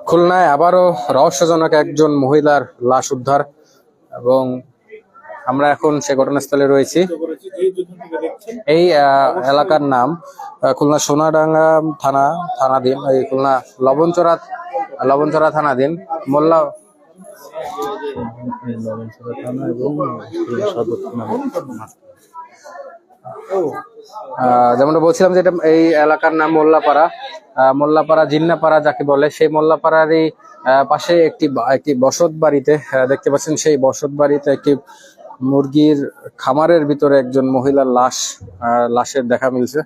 খুলনায় আবারও রহস্যজনক একজন মহিলার লাশ উদ্ধার, এবং আমরা এখন সে ঘটনাস্থলে রয়েছি। এই এলাকার নাম খুলনা সোনাডাঙ্গা থানাধীন, এই খুলনা লবণচড়া থানাধীন মোল্লা থানা এবং সদর থানা। যেমনটা বলছিলাম যে এই এলাকার নাম মোল্লাপাড়া জিন্নাপাড়া যাকে বলে, সেই মোল্লাপাড়ারই পাশে একটি বসত বাড়িতে দেখতে পাচ্ছেন, সেই বসত বাড়িতে একটি মুরগির খামারের ভিতরে একজন মহিলার লাশের দেখা মিলছে।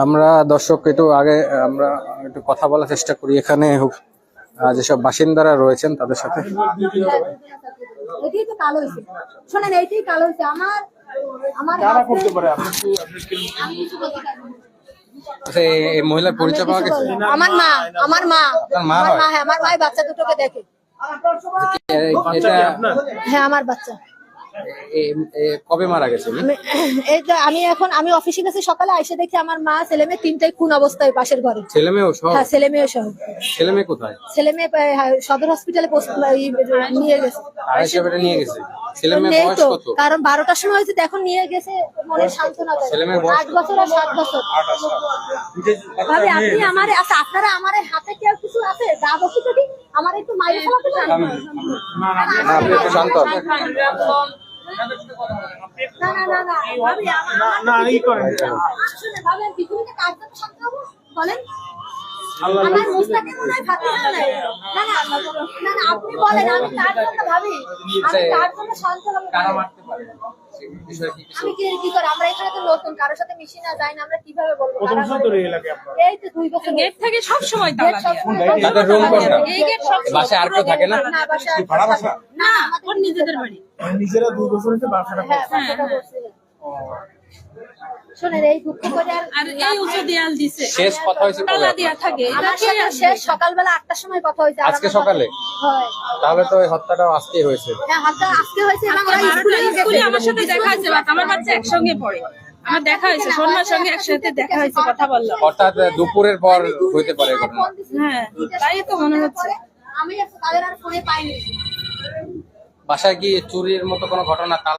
আমরা দর্শক আমরা একটু কথা বলার চেষ্টা করি এখানে যেসব বাসিন্দারা রয়েছেন তাদের সাথে। এই মহিলার পরিচয় পাওয়া গেছে? আমার মা বাচ্চা দুটোকে দেখে। হ্যাঁ, আমার বাচ্চা। কবে মারা গেছে? আমি অফিসে গেছি সকালে, এসে দেখি আমার মা ছেলে মেয়ে তিনটাই খুন অবস্থায় পাশের ঘরে। ছেলে মেয়েও সহ? হ্যাঁ, ছেলে মেয়ে সহ। ছেলে মেয়ে কোথায়? ছেলে মেয়ে সদর হসপিটালে নিয়ে গেছে। নিয়ে গেছে? ছেলে মেয়ে বয়স কত? কারণ 12টার সময় হয়েছে, এখন নিয়ে গেছে মনে সান্ত্বনা দেয়। ছেলে মেয়ে বয়স 8 বছর আর 7 বছর। ভাবি আপনি আপনারা আমার হাতে কি আর কিছু আছে? দা বসি যদি আমার একটু মাইরে ফেলাতে পারেন। না, আপনি একটু শান্ত হন। বলেন আমার মুস্তাকে মনে হয় ভাবি না, আপনি বলেন আমি তার জন্য ভাবি, আমি তার জন্য শান্ত হবো। আমি কি করে, আমরা এখানে তো নতুন, কারোর সাথে মিশি না, যাই না, আমরা কিভাবে বলবো? এই তো 2 বছর গেট থেকে সব সময় তালা দেয়া। তাদের রুম কোনটা? এই গেট সব বাসায় আর কেউ থাকে না? না, বাসায় না, ওর নিজেদের বাড়ি। নিজেরা 2 বছর হচ্ছে বাসাটা। হ্যাঁ, বাসাটা বসে। শুনেন, এই দুঃখ করে আর এই উঁচু দেয়াল দিছে, শেষ কথা হয়েছে কবে? তালা দেয়া থাকে। আমার সাথে শেষ সকালবেলা 8টার সময় কথা হয়েছে। আজকে সকালে? হয়। তাহলে তো এই হত্যাটাও আজকেই হয়েছে। হ্যাঁ, হত্যা আজকে হয়েছে এবং ওরা 12টার স্কুলে আমার সাথে দেখা হয়েছে, আমার বাচ্চা একসঙ্গে পড়ে। আমার দেখা হয়েছে, সোনার সঙ্গে একসাথে দেখা হয়েছে, কথা বললাম। অর্থাৎ দুপুরের পর হইতে পারে ঘটনা। হ্যাঁ, তাই তো মনে হচ্ছে। আমি তাদের আর ফোনে পাইনি। বাসায় কি চুরির মতো কোনো ঘটনা